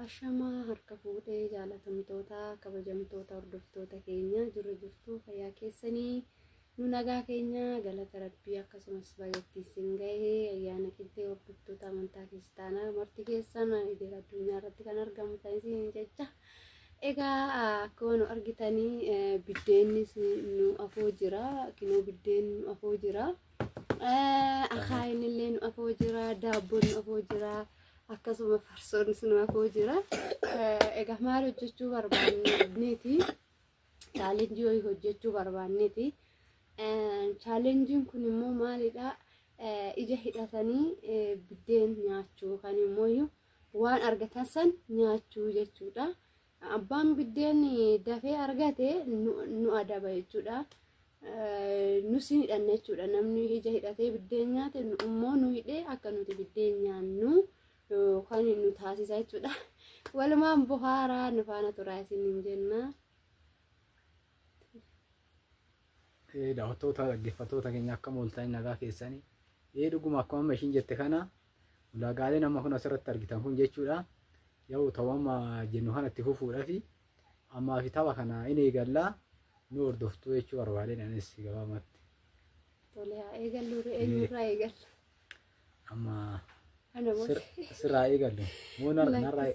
Ashamaa harka fuudhee jaalatamtoota kabajamtoota hordoftoota keenya jirtu fayyaa keessanii nu nagaa keenya galata rabbii akkasumas baay'attii singahee ayyaana qilxee hordoftoota amantaa kiristaanaa marti keessan idil addunyaa irratti kan argamu ta'isiin jecha egaa akkuma nu argitanii biddeennis nu afoo jira kinoo biddeen nu afoo jira akaayin illee nu afoo jira daabboon nu afoo jira akkasuma farsoon nu afoo jira egaa maal hojjechuu barbaanneeti chaalenjii hojjechuu barbaanneeti chaalenjiin kun immoo maalidha ija hidhatanii biddeen nyaachuu kan immoo waan argatan san nyaachuu jechuudha abbaan biddeen dafee argate nu adaba jechuudha nu sin hidhanne jechuudha namni ija hidhatee biddeen nyaate nu immoo nu hidhee akka nuti biddeen nyaannu kan nu taasisa jechuudha walumaan buhaaraa nu faana turaa isiniin jenna daawwattoota dhaggeeffattoota keenya akka mooltaan nagaa keessanii dhuguma akkuma amma ishiin jette kana ulaagaalee nama kun asirratti argitan kun jechuudha yoo ta'umma jennu kanatti fufuudhaafi ammaa fi tapha kana inni eegallaa nu hordoftuu jechuu barbaadeen anis gabaabumatti. Tole haa eegallu eenyurraa eegalla. Amma sirraa eegallu moo narraa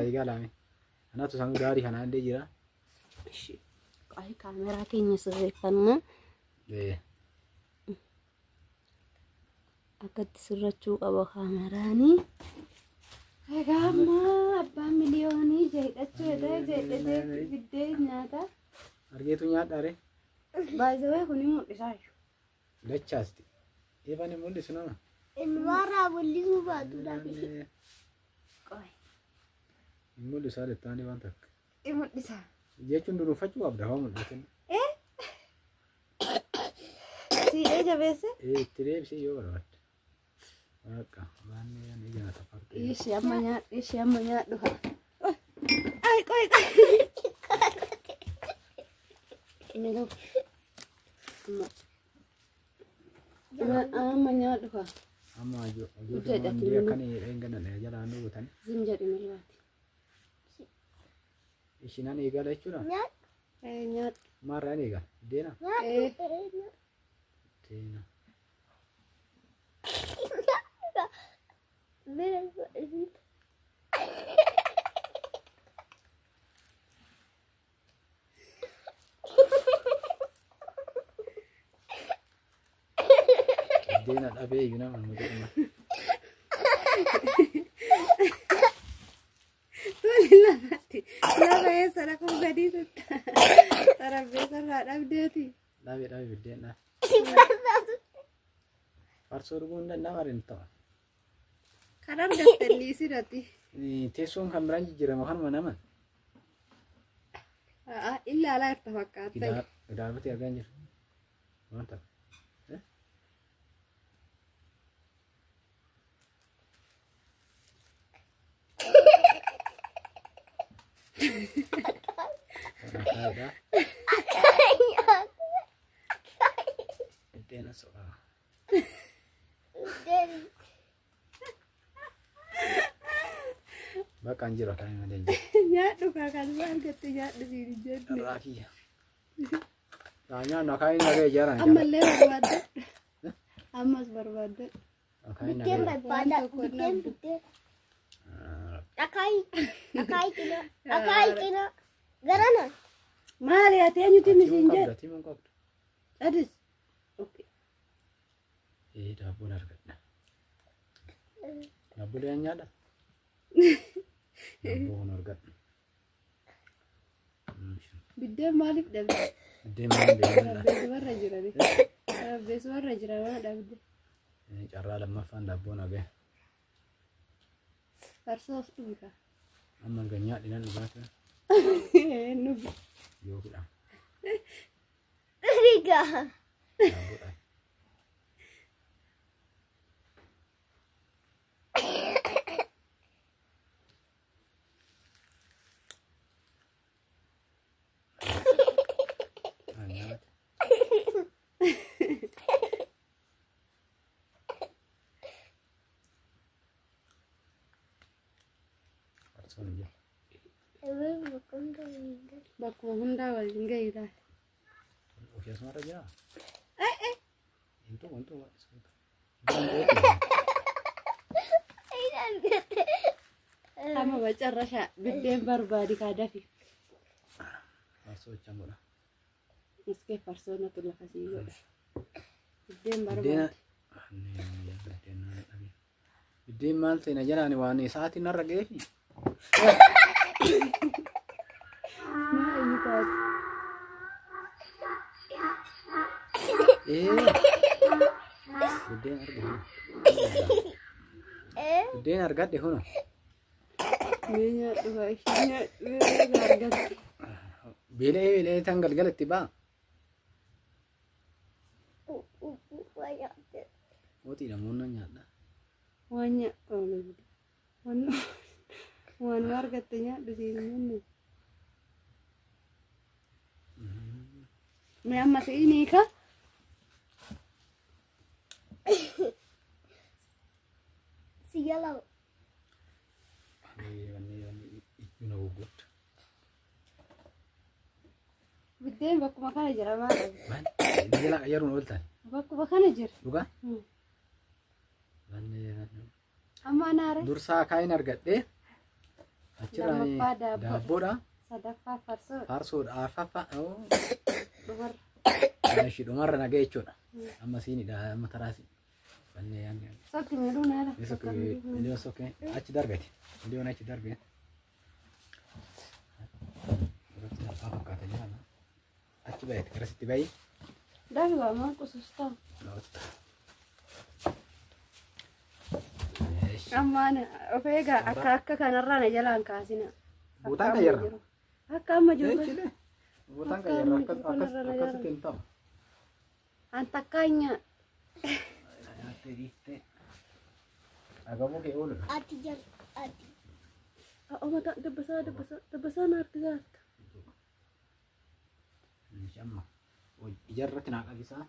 eegalame anatu san gaarii kanaan illee jira. Ay kameraa keenya sirreeffannaa. Akkatti sirrachuu qaba kameraanii. Egaa amma abbaan miliyoonii jedhachuu jedhatee biddeen nyaata. Argeetu nyaadhaare. Baay'ee kun mul'isaa jiru. Dachaasti. Eebani mul'isu nama. Ilmaarraa mul'isuu baatu dhaabee. Mul'isaa lettaanii waan takka. Mul'isaa. Jechuun dunuunfachuu qabda haa mul'atan. Siidhee jabeesse? Itti deebisee yoo barbaadde. Akka baannee yan ijana tafarqee. Ishee amma nyaadhu haa. Ay qoy. Melo. Amma nyaadhu haa. Amma ijoollee akkanii eegganadha jalaan dhugutan. Zim jedhi melwaati. Ishinan eegala jechuudha. Nyaadhu. Maarraan eegala? Deena? Deena. Deena dhabee iyyuu nama nu jedhama. Lafa eessa rakkoon gadii tutta. Tarabbeessa irraa dhabdeeti. Dhaabee biddeen dhaabee. Farsoo dhuguun danda'ama hin ta'u. Kan argatte liisirratti. Teessoon kan biraan jijjiirama kanuma nama. Ilaalaa irta fakkaata. Idaabatee argaa jiru. Waan ta'u. Biddeen soraa. Bakka hin jiru kan malee jiru. Nyaadhu kan argatte nyaadhu siin jedhu. Raakiyya. Nyaannu akaayin nagee ijaaran. Ammallee barbaadde. Ammas barbaadde. Biddeen barbaada. Biddeen. Akaayi cina. Garana. Maali ati eenyuti misiin jedhu? Timuun qabdu. Adis. Daabboon argadha. Daabbolee nyaadha. Daabboon argadha. Biddeen maaliif dhabde? Biddeen maaliif dhabde? Rabbeesu warra jirani. Rabbeesu warra jiran waan dhabde. Carraa lammaffaan daabboon hagee. Farsoof dhuga. Amma ganyaa dhinan dhugaatu. Nubi. Yoo fidha. Rigaa. Daabboodha. farsoon hin jiru. Bakkuma hundaa waliin gahiidha. Ofii asumarra jira. Wantu Amma macarrashaa biddeen barbaadi kaadafi. farsoo chamura. Iskee farsoon atu lafa sii godha. Biddeen barbaadi. Biddeen maal ta'e na jalaani waan isaatiin narra geefi. Biddeen argadhe huno. Bilee tan galgalatti baa. Mootii namoonni nyaadha. Waan argatte nyaadhu siinni. Mee amma si'inii ka? Siyalau. Ittuna gugguutu. Biddeen bakkuma kana jira maal? Jala yeroon ooltan. Bakkuma kana jira. Dhugaa? Amma naare. Dursaa kaayin argadhee achirraan daabboodha. Sadaffaa farsoodha. Farsoodha. Arfaffaa. Dhumarra. Ishii dhumarra nagee jechuudha. Amma siinidha. Amma taraasi. Sokki miidhuu naala. Miliyoon sokkee achi darbete. Miliyoon achi darbee. Duratti lafaa fakkaata jiraama. Achi baheeti garasitti bahii. Daagaa maan qusustaa. Ammaan of eegaa akka kanarraa na jalaan kaasina. Buutaan qayyarra. Akka amma jiru. Buutaan qayyarra akkasitti hin ta'u. An takkaanya. Agamo ke oolu. Ati jal ati. Mata dabbasaa naarti gaafta. Amma ijarratti naa qabisaa.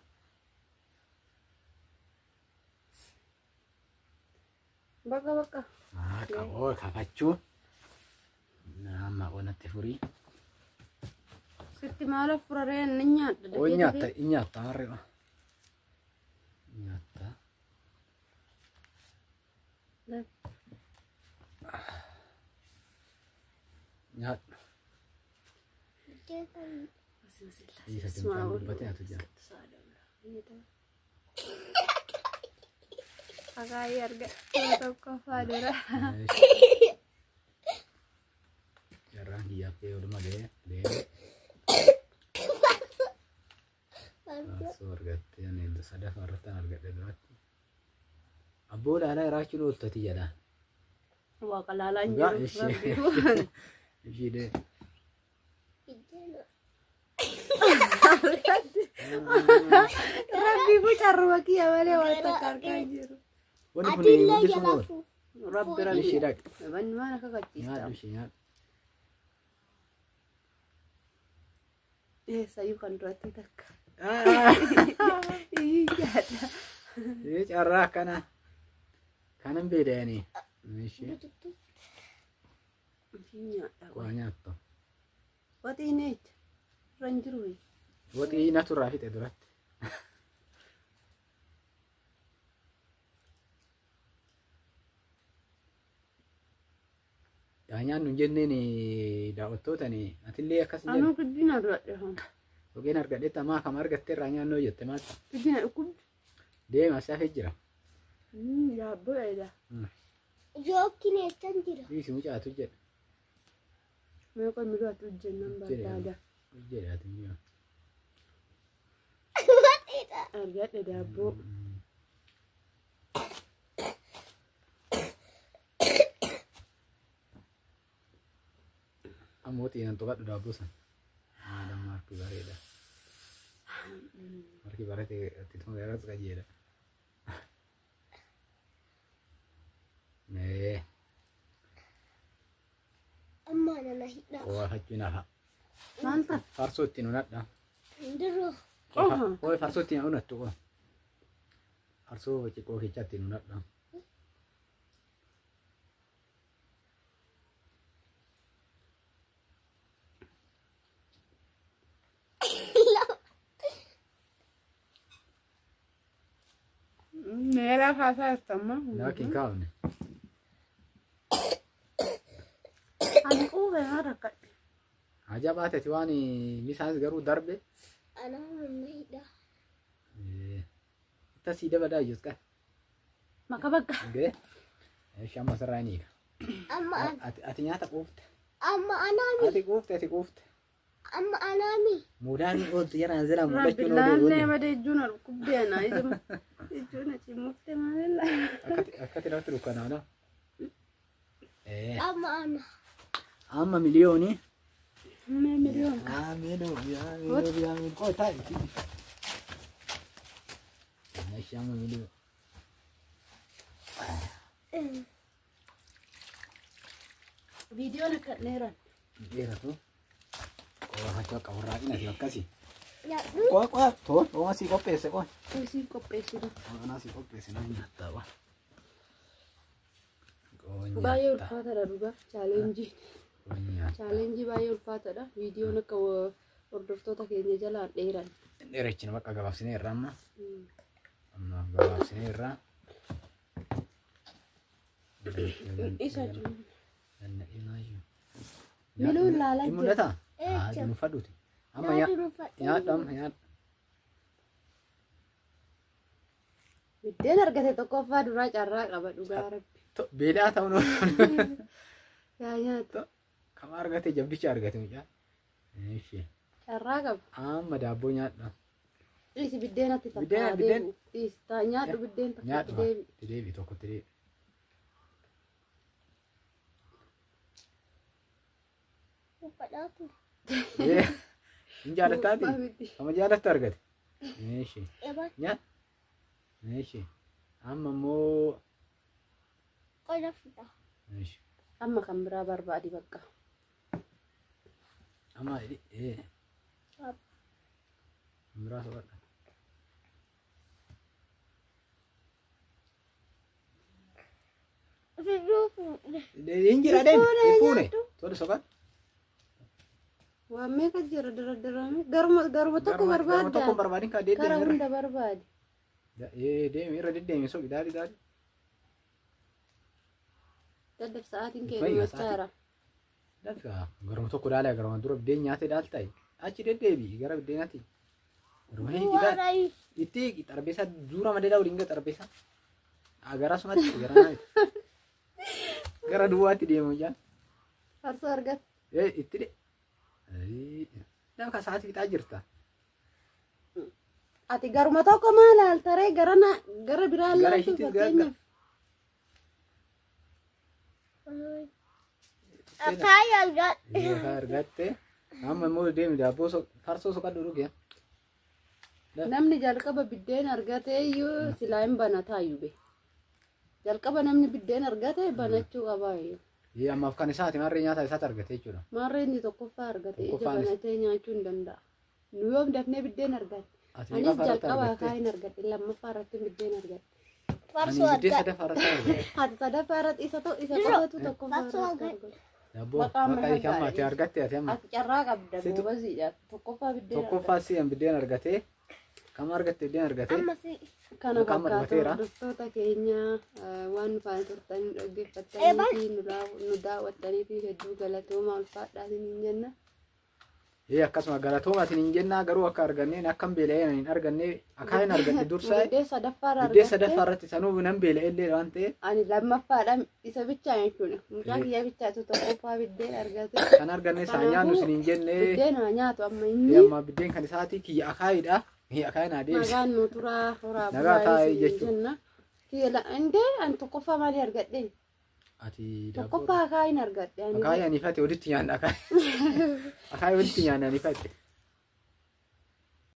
Bakka. Qaboo kakachuu. Nama onatti furii. Sitti maala furaree ni nyaadha. Oo nyaata harreewa. Nyaata. Nyaata. Isa jemtaan dubbatee atu jira. Akai arga tokko faadera. Jarraan kiyyaafee oluma ga'ee. Farsoo argattee ani sadaffaa irratti argadhe duratti. Abboo laalaa irraachi looltati jedha. Waaqa laalaa hin jiru. Ishiidee. Rabbi ku carwa kiyya malee waan takka argaa hin jiru. Wanti kun hundi sun Rabbi ishii dhaqe. Wanni maal akka qachiista. Nyaadhu ishee nyaadhu. Sayyuu kan duratti takka. Carraa akkana. Kanan beedayanii. Ishee. Waa nyaattu. Waxii neecha. Irra hin jiru. Waxii natu irraa fixe duratti. Nyaannu hin jenneen daawwattootani atillee akkas hin Anu guddina duradhe hon. Dhugeen argadhetti ammaa kam argatte irraa nyaannoo jette maal? Guddina dhukkubbi. Deema asi hafee jira. Yaabboo dha. Jookkin eessan jira. Dhiisi mucaatu jedha. Meeqa midhu ati hojjennan barbaada. Hojjedhaatu jiru. Argadhe daabboo. Ammooti nan tuqadhu daabboo san. Maadam marki bareeda. Marki barate itti tuqeeras qajeela. Amma nana hidha. Waa fachuun hafa. Maalta? Farsoo ittiin unadha. Ndiroo. Oye farsoo ittiin unattu qoon. Farsoo ciqoo keessa ittiin unadha. Maal haasaa jirtamma? Laakiin kaa'amne. Ani quufee maa rakkadhe? Ajaa baateti waan misaanis garuu darbe. Anaa mana hidhaa. Itta sii dabadaa iyyus qaba. Maka bakka. Gee. Shamma sarraa ni hiika. Amma Ati nyaata quufte. amma anaami. Ati quufte. Amma anaami. Muudaan ooltu yeraan zira muudachuu Rabbi laallee malee ijjuun alkubbee anaa ijuma. Ijjuun cimmuftee maalilla. akkati natti dukkanaana. Amma ana. Amma miliyoonii. Mee miliyoon. Miliyoon. Qoy taa'e. Amma miliyoon. Viidiyoon akka dheeran. Dheeratu. Qoraa hachuu akka warraaqina fi akkasii. Nyaadhu. Qo'a sii qopheesse qo'a. Kuusii qopheessudha. Qo'anaa sii qopheesse nan nyaattaa qo'a. Baay'ee ulfaataadha dhugaa chaalenjii. Chaalenjii baay'ee ulfaataadha. Viidiyoon akka hordoftoota keenya jalaan dheeran. Dheerachina bakka gabaabsinee irraa amma. Amma gabaabsinee irraa. Isa Miluun miluun laalaa jira. Mul'ata? Nu fadhuuti. Amma nyaadha. Biddeen argate tokkoffaa duraa carraa qaba dhugaa rabbi. Beelaa ta'uun Yaa nyaata. kama argate jabdicha argate mucaa. Carraa qaba. Amma daabboo nyaadha. Dhiisi biddeenatti takka Biddeen. deebi'u. Dhiisi nyaadhu biddeen takka Nyaadhu deebi'u. itti deebi tokkotti deebi. Uffadhaatu. Hin jaalattaati? Kama jaalatta argate? Eebaa. Nyaadha. Amma immoo. Qola fida. Amma kan biraa barbaadi bakka. Amma biraa soqadha. Fiduu fuudhe. Hin jira deemi. Fuune. Tole soqadha. Waan meeqa jira daradarame garuma tokko barbaadda. Tokko barbaadin kaa deedeemi Kara irra. hunda barbaadi. Deemi irra deddeemi soqi daadhi. Daddaf sa'aatiin kee Fayyaa dhumachaara. Dafka garuma tokko daalee garuma dura biddeen nyaatee daalta'i. Achi deddeebi gara biddeenatti. Garuma hiiki daal. Waarayi. Itti xarbeessaa dura madeedhaa waliin gara xarbeessaa. Gara sumatti gara naati. Gara duwwaatti deemu jaan. Farsoo argate. Itti de. Dafka sa'aatii fixaa jirta. Ati garuma tokko maal altaree gara biraa Gara laatu ishiitti fakkeenyaaf. Akaayi argadhe. Argatte. Amma immoo deemi daabboo farsoo soqadhu dhuge. Namni jalqaba biddeen argate iyyuu silaa hin banataa iyyuu be. Jalqaba namni biddeen argate banachuu qabaa iyyuu. Ammaaf kan isaati marree nyaata isaatti argate jechuudha. Marree inni tokkoffaa argate ija Tokkoffaanis. banatee nyaachuu hin danda'a. Nu yoom dafnee biddeen argate. Ati Anis meeqa jalqaba farratti akaayin argate lammaffaa irratti biddeen argate. Farsoo Ani biddeen argadhe. sadaffaa irratti argate. Ati sadaffaa irratti isa Dura. qofatu tokkoffaa Farsoo irratti argate. argate. Daabboo Maqaan maqaa maal ishee amma ati gaa'e? argatte ati amma. Ati carraa qabda Situ- boobasiidha. Tokkoffaa biddeen Tokkoffaa si'an biddeen argatee. Kam argatte biddeen argatee. Amma si. Kana Maqaan fakkaatu marmateera. hordoftoota keenya waan nu faana turtanii Eebal. dhaggeeffatanii fi nu daawwattanii fi hedduu galatooma ulfaadhaatiin hin jenna. Akkasuma galatoomatiin hin jennaa garuu akka arganneen akkam beela'een hin arganne akaayin argadhe dursaa. Biddeen sadaffaa Biddeen sadaffaa irratti sanuu nan beela'e illee waan ta'eef Ani lammaffaadha isa bichaa jechuudha. Mucaa kiyya bichaatu tokkoffaa biddeen argate. kan arganne saa nyaannu isin hin jenne. Biddeen haa nyaatu amma inni Amma biddeen kan isaatii kiyya akaayidha. Akaayin haa deebise. nagaan nu turaa horaa Nagaa taa'ee bulaa jechuudha. jenna. Kiyya indee ani tokkoffaa maalii argadhe? Ati Tokkoffaa akaayin argadhe. akaayi ani ifate walitti nyaanna akaayi. Akaayi walitti nyaanna ani ifate.